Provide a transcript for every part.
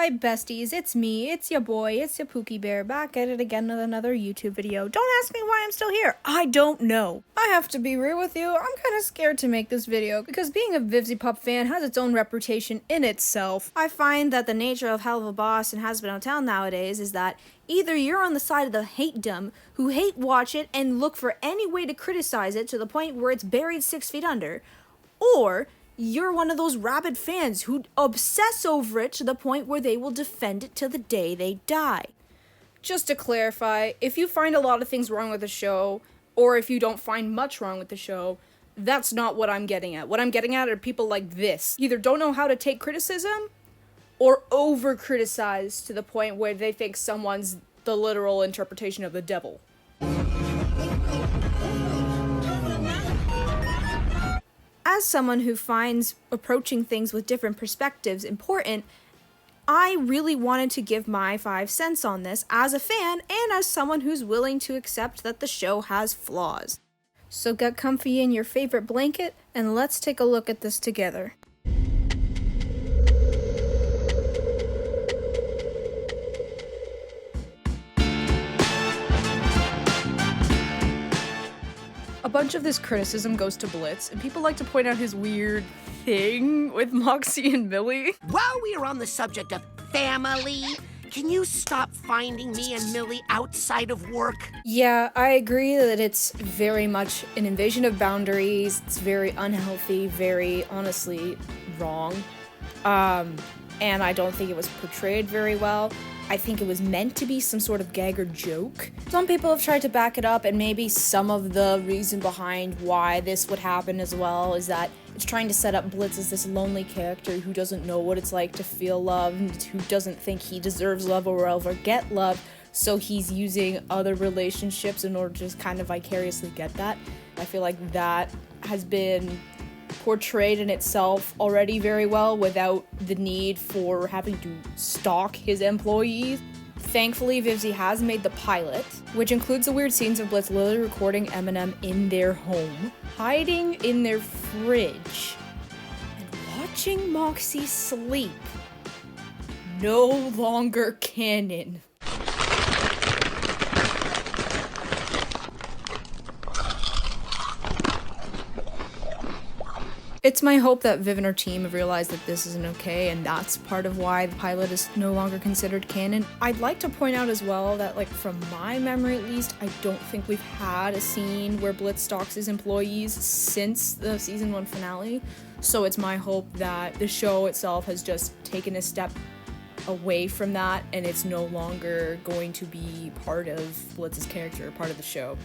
Hi besties, it's me, it's your boy, it's your Pookie Bear, back at it again with another YouTube video. Don't ask me why I'm still here, I don't know. I have to be real with you, I'm kinda scared to make this video, because being a VivziePop fan has its own reputation in itself. I find that the nature of Helluva Boss and Has Been on Town nowadays is that either you're on the side of the hate-dumb, who hate watch it and look for any way to criticize it to the point where it's buried 6 feet under, or you're one of those rabid fans who obsess over it to the point where they will defend it till the day they die. Just to clarify, if you find a lot of things wrong with the show, or if you don't find much wrong with the show, that's not what I'm getting at. What I'm getting at are people like this. Either don't know how to take criticism, or over-criticize to the point where they think someone's the literal interpretation of the devil. As someone who finds approaching things with different perspectives important, I really wanted to give my 5 cents on this as a fan and as someone who's willing to accept that the show has flaws. So get comfy in your favorite blanket and let's take a look at this together. A bunch of this criticism goes to Blitz, and people like to point out his weird thing with Moxie and Millie. While we are on the subject of family, can you stop finding me and Millie outside of work? Yeah, I agree that it's very much an invasion of boundaries. It's very unhealthy, very honestly wrong. And I don't think it was portrayed very well. I think it was meant to be some sort of gag or joke. Some people have tried to back it up, and maybe some of the reason behind why this would happen as well is that it's trying to set up Blitz as this lonely character who doesn't know what it's like to feel loved, who doesn't think he deserves love or will ever get love, so he's using other relationships in order to just kind of vicariously get that. I feel like that has been portrayed in itself already very well without the need for having to stalk his employees. Thankfully, Vivzie has made the pilot, which includes the weird scenes of Blitz literally recording Eminem in their home, hiding in their fridge, and watching Moxie sleep. No longer canon. It's my hope that Viv and her team have realized that this isn't okay, and that's part of why the pilot is no longer considered canon. I'd like to point out as well that, like, from my memory at least, I don't think we've had a scene where Blitz stalks his employees since the season 1 finale, so it's my hope that the show itself has just taken a step away from that, and it's no longer going to be part of Blitz's character, part of the show.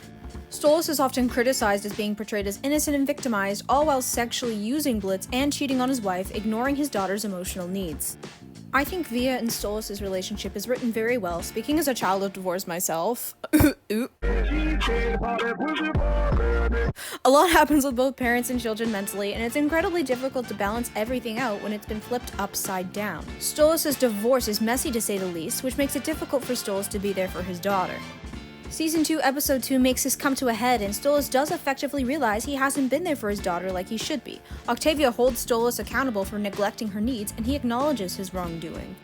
Stolas is often criticized as being portrayed as innocent and victimized, all while sexually using Blitz and cheating on his wife, ignoring his daughter's emotional needs. I think Via and Stolas' relationship is written very well. Speaking as a child of divorce myself, a lot happens with both parents and children mentally, and it's incredibly difficult to balance everything out when it's been flipped upside down. Stolas' divorce is messy to say the least, which makes it difficult for Stolas to be there for his daughter. Season 2, Episode 2 makes this come to a head, and Stolas does effectively realize he hasn't been there for his daughter like he should be. Octavia holds Stolas accountable for neglecting her needs, and he acknowledges his wrongdoing.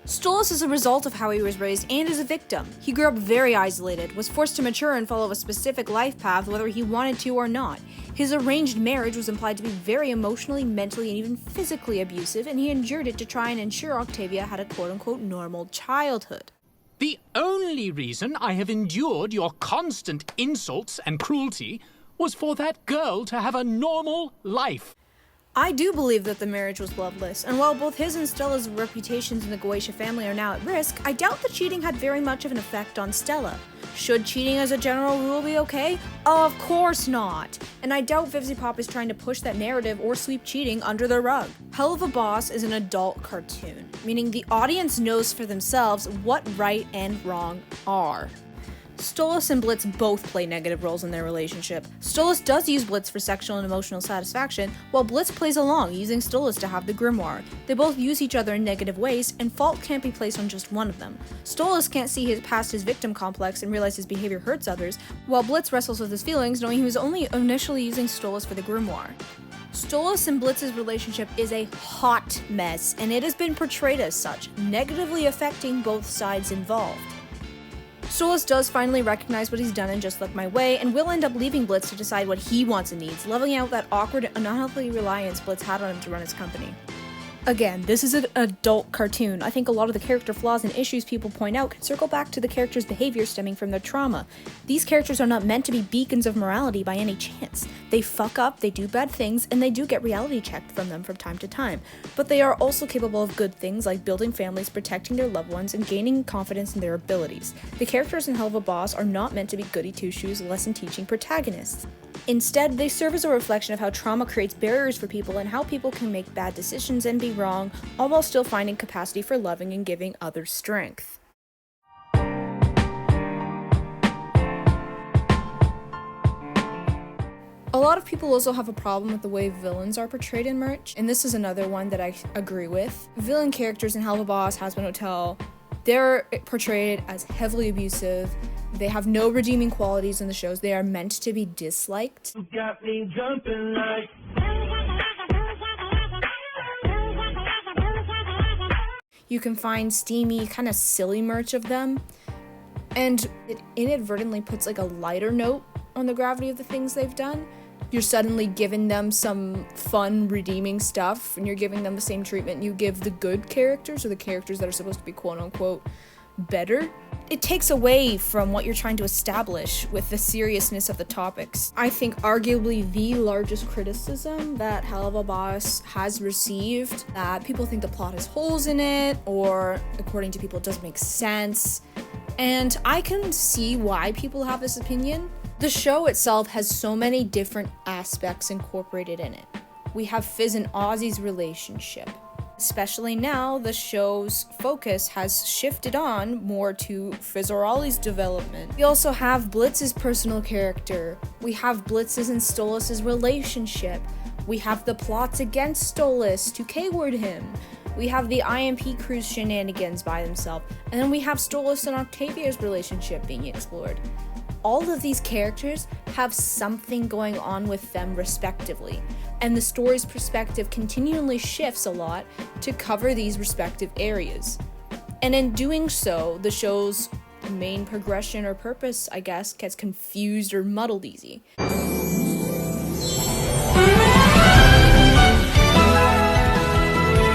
Stolas is a result of how he was raised and is a victim. He grew up very isolated, was forced to mature and follow a specific life path whether he wanted to or not. His arranged marriage was implied to be very emotionally, mentally, and even physically abusive, and he endured it to try and ensure Octavia had a quote-unquote normal childhood. The only reason I have endured your constant insults and cruelty was for that girl to have a normal life. I do believe that the marriage was loveless, and while both his and Stella's reputations in the Goetia family are now at risk, I doubt the cheating had very much of an effect on Stella. Should cheating as a general rule be okay? Of course not! And I doubt VivziePop is trying to push that narrative or sweep cheating under the rug. Helluva Boss is an adult cartoon, meaning the audience knows for themselves what right and wrong are. Stolas and Blitz both play negative roles in their relationship. Stolas does use Blitz for sexual and emotional satisfaction, while Blitz plays along, using Stolas to have the grimoire. They both use each other in negative ways, and fault can't be placed on just one of them. Stolas can't see past his victim complex and realize his behavior hurts others, while Blitz wrestles with his feelings, knowing he was only initially using Stolas for the grimoire. Stolas and Blitz's relationship is a hot mess, and it has been portrayed as such, negatively affecting both sides involved. Stolas does finally recognize what he's done and just look my way, and will end up leaving Blitz to decide what he wants and needs, leveling out that awkward and unhealthy reliance Blitz had on him to run his company. Again, this is an adult cartoon. I think a lot of the character flaws and issues people point out can circle back to the characters' behavior stemming from their trauma. These characters are not meant to be beacons of morality by any chance. They fuck up, they do bad things, and they do get reality checked from them from time to time. But they are also capable of good things like building families, protecting their loved ones, and gaining confidence in their abilities. The characters in Helluva Boss are not meant to be goody two-shoes, lesson-teaching protagonists. Instead, they serve as a reflection of how trauma creates barriers for people and how people can make bad decisions and be wrong, all while still finding capacity for loving and giving others strength. A lot of people also have a problem with the way villains are portrayed in merch, and this is another one that I agree with. Villain characters in Helluva Boss, Hazbin Hotel, they're portrayed as heavily abusive. They have no redeeming qualities in the shows. They are meant to be disliked. You got me jumping like... You can find steamy, kind of silly merch of them, and it inadvertently puts like a lighter note on the gravity of the things they've done. You're suddenly giving them some fun, redeeming stuff, and you're giving them the same treatment you give the good characters, or the characters that are supposed to be quote-unquote better. It takes away from what you're trying to establish with the seriousness of the topics. I think arguably the largest criticism that Helluva Boss has received, that people think the plot has holes in it, or according to people it doesn't make sense, and I can see why people have this opinion. The show itself has so many different aspects incorporated in it. We have Fizz and Ozzy's relationship. Especially now, the show's focus has shifted on more to Fizzorali's development. We also have Blitz's personal character. We have Blitz's and Stolas' relationship. We have the plots against Stolas to K-word him. We have the IMP crew's shenanigans by themselves. And then we have Stolas and Octavia's relationship being explored. All of these characters have something going on with them respectively, and the story's perspective continually shifts a lot to cover these respective areas. And in doing so, the show's main progression or purpose, I guess, gets confused or muddled easy.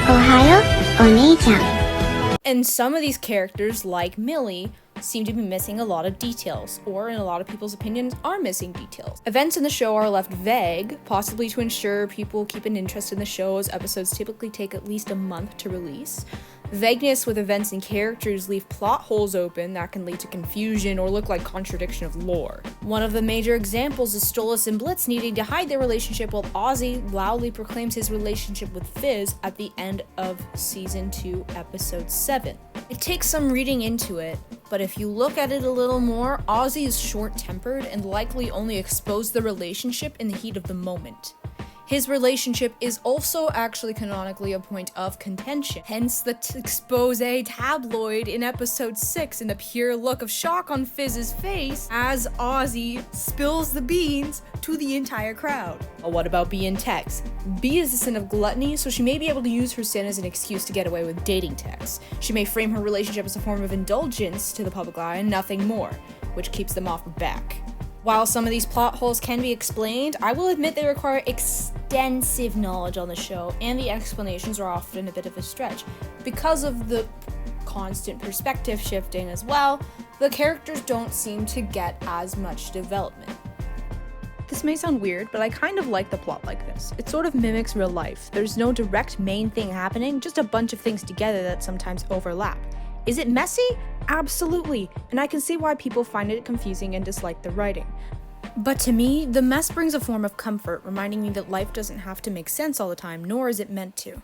Ohayo, Onii-chan. And some of these characters, like Millie, seem to be missing a lot of details, or in a lot of people's opinions, are missing details. Events in the show are left vague, possibly to ensure people keep an interest in the show, as episodes typically take at least a month to release. Vagueness with events and characters leave plot holes open that can lead to confusion or look like contradiction of lore. One of the major examples is Stolas and Blitz needing to hide their relationship, while Ozzy loudly proclaims his relationship with Fizz at the end of Season 2, Episode 7. It takes some reading into it, but if you look at it a little more, Ozzy is short-tempered and likely only exposed the relationship in the heat of the moment. His relationship is also actually canonically a point of contention, hence the expose tabloid in episode 6 and the pure look of shock on Fizz's face as Ozzy spills the beans to the entire crowd. Well, what about B and Tex? B is a sin of gluttony, so she may be able to use her sin as an excuse to get away with dating Tex. She may frame her relationship as a form of indulgence to the public eye and nothing more, which keeps them off her back. While some of these plot holes can be explained, I will admit they require extensive knowledge on the show, and the explanations are often a bit of a stretch. Because of the constant perspective shifting as well, the characters don't seem to get as much development. This may sound weird, but I kind of like the plot like this. It sort of mimics real life. There's no direct main thing happening, just a bunch of things together that sometimes overlap. Is it messy? Absolutely, and I can see why people find it confusing and dislike the writing. But to me, the mess brings a form of comfort, reminding me that life doesn't have to make sense all the time, nor is it meant to.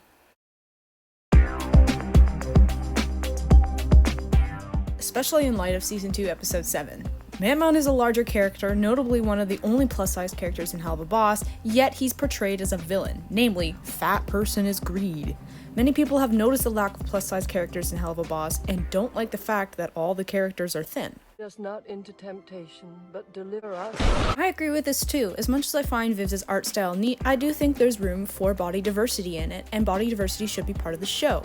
Especially in light of Season 2, Episode 7. Man-Mon is a larger character, notably one of the only plus-size characters in Helluva Boss, yet he's portrayed as a villain, namely, fat person is greed. Many people have noticed the lack of plus-size characters in Helluva Boss and don't like the fact that all the characters are thin. us not into temptation, but deliver us. I agree with this too. As much as I find Viv's art style neat, I do think there's room for body diversity in it, and body diversity should be part of the show.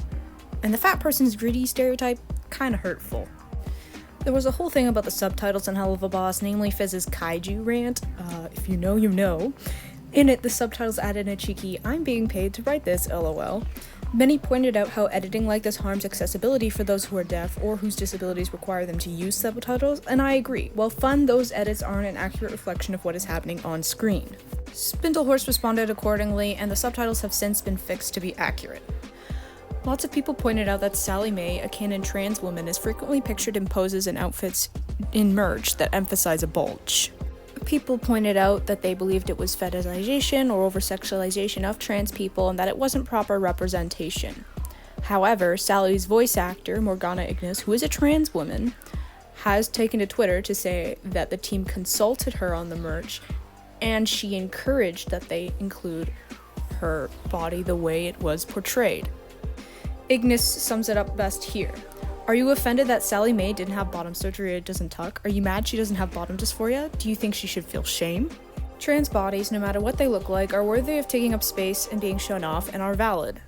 And the fat person's greedy stereotype, kinda hurtful. There was a whole thing about the subtitles in Helluva Boss, namely Fizz's kaiju rant. If you know, you know. In it, the subtitles added a cheeky, "I'm being paid to write this, lol." Many pointed out how editing like this harms accessibility for those who are deaf or whose disabilities require them to use subtitles, and I agree. While fun, those edits aren't an accurate reflection of what is happening on screen. Spindlehorse responded accordingly, and the subtitles have since been fixed to be accurate. Lots of people pointed out that Sally Mae, a canon trans woman, is frequently pictured in poses and outfits in merch that emphasize a bulge. People pointed out that they believed it was fetishization or over-sexualization of trans people and that it wasn't proper representation. However, Sally's voice actor, Morgana Ignis, who is a trans woman, has taken to Twitter to say that the team consulted her on the merch and she encouraged that they include her body the way it was portrayed. Ignis sums it up best here. Are you offended that Sally Mae didn't have bottom surgery or it doesn't tuck? Are you mad she doesn't have bottom dysphoria? Do you think she should feel shame? Trans bodies, no matter what they look like, are worthy of taking up space and being shown off and are valid.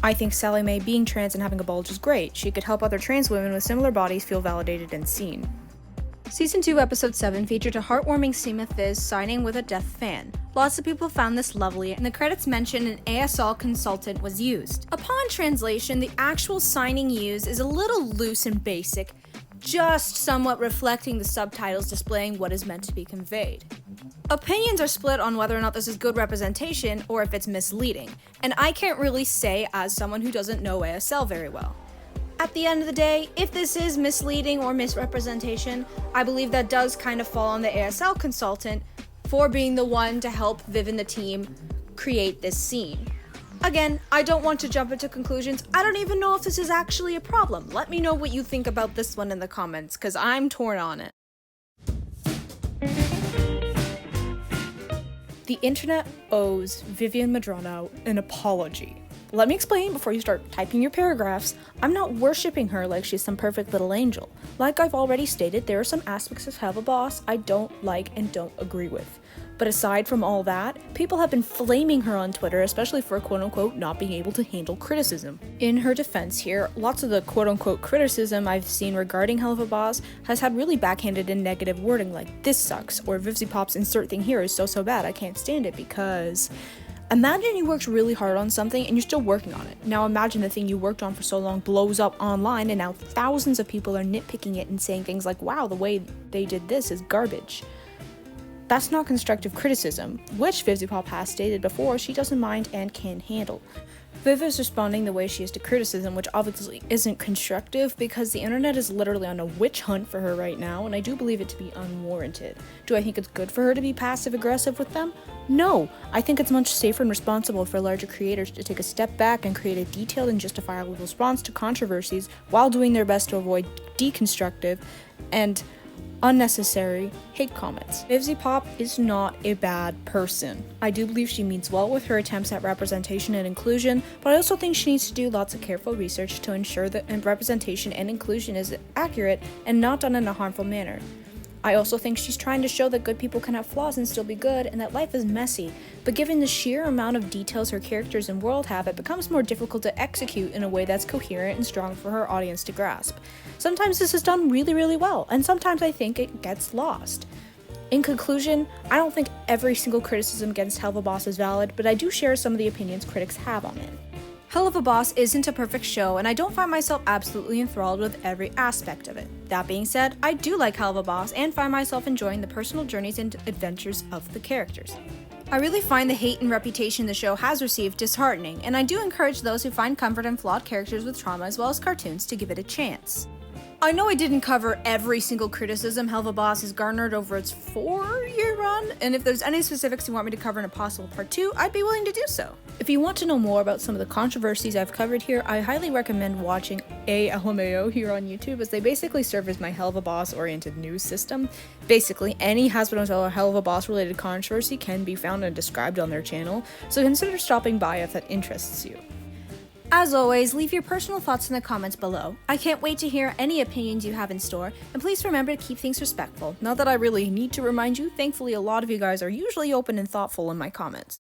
I think Sally Mae being trans and having a bulge is great. She could help other trans women with similar bodies feel validated and seen. Season 2, Episode 7 featured a heartwarming scene with Fizz signing with a deaf fan. Lots of people found this lovely, and the credits mentioned an ASL consultant was used. Upon translation, the actual signing used is a little loose and basic, just somewhat reflecting the subtitles displaying what is meant to be conveyed. Opinions are split on whether or not this is good representation or if it's misleading, and I can't really say as someone who doesn't know ASL very well. At the end of the day, if this is misleading or misrepresentation, I believe that does kind of fall on the ASL consultant for being the one to help Viv and the team create this scene. Again, I don't want to jump into conclusions. I don't even know if this is actually a problem. Let me know what you think about this one in the comments, because I'm torn on it. The internet owes Vivian Madrano an apology. Let me explain before you start typing your paragraphs. I'm not worshipping her like she's some perfect little angel. Like I've already stated, there are some aspects of Helluva Boss I don't like and don't agree with. But aside from all that, people have been flaming her on Twitter, especially for quote-unquote not being able to handle criticism. In her defense here, lots of the quote-unquote criticism I've seen regarding Helluva Boss has had really backhanded and negative wording like, "This sucks," or "Vivzy Pop's insert thing here is so bad, I can't stand it because..." Imagine you worked really hard on something and you're still working on it. Now imagine the thing you worked on for so long blows up online and now thousands of people are nitpicking it and saying things like, "Wow, the way they did this is garbage." That's not constructive criticism, which Vivzy Pop has stated before she doesn't mind and can handle. Viv is responding the way she is to criticism, which obviously isn't constructive because the internet is literally on a witch hunt for her right now, and I do believe it to be unwarranted. Do I think it's good for her to be passive-aggressive with them? No, I think it's much safer and responsible for larger creators to take a step back and create a detailed and justifiable response to controversies while doing their best to avoid deconstructive and unnecessary hate comments. Vivzy Pop is not a bad person. I do believe she means well with her attempts at representation and inclusion, but I also think she needs to do lots of careful research to ensure that representation and inclusion is accurate and not done in a harmful manner. I also think she's trying to show that good people can have flaws and still be good, and that life is messy, but given the sheer amount of details her characters and world have, it becomes more difficult to execute in a way that's coherent and strong for her audience to grasp. Sometimes this is done really, really well, and sometimes I think it gets lost. In conclusion, I don't think every single criticism against Helluva Boss is valid, but I do share some of the opinions critics have on it. Helluva Boss isn't a perfect show, and I don't find myself absolutely enthralled with every aspect of it. That being said, I do like Helluva Boss and find myself enjoying the personal journeys and adventures of the characters. I really find the hate and reputation the show has received disheartening, and I do encourage those who find comfort in flawed characters with trauma as well as cartoons to give it a chance. I know I didn't cover every single criticism Helluva Boss has garnered over its 4-year run, and if there's any specifics you want me to cover in a possible part 2, I'd be willing to do so. If you want to know more about some of the controversies I've covered here, I highly recommend watching LMAO here on YouTube, as they basically serve as my Helluva Boss oriented news system. Basically, any Hasbro or Helluva Boss related controversy can be found and described on their channel, so consider stopping by if that interests you. As always, leave your personal thoughts in the comments below. I can't wait to hear any opinions you have in store, and please remember to keep things respectful. Not that I really need to remind you, thankfully a lot of you guys are usually open and thoughtful in my comments.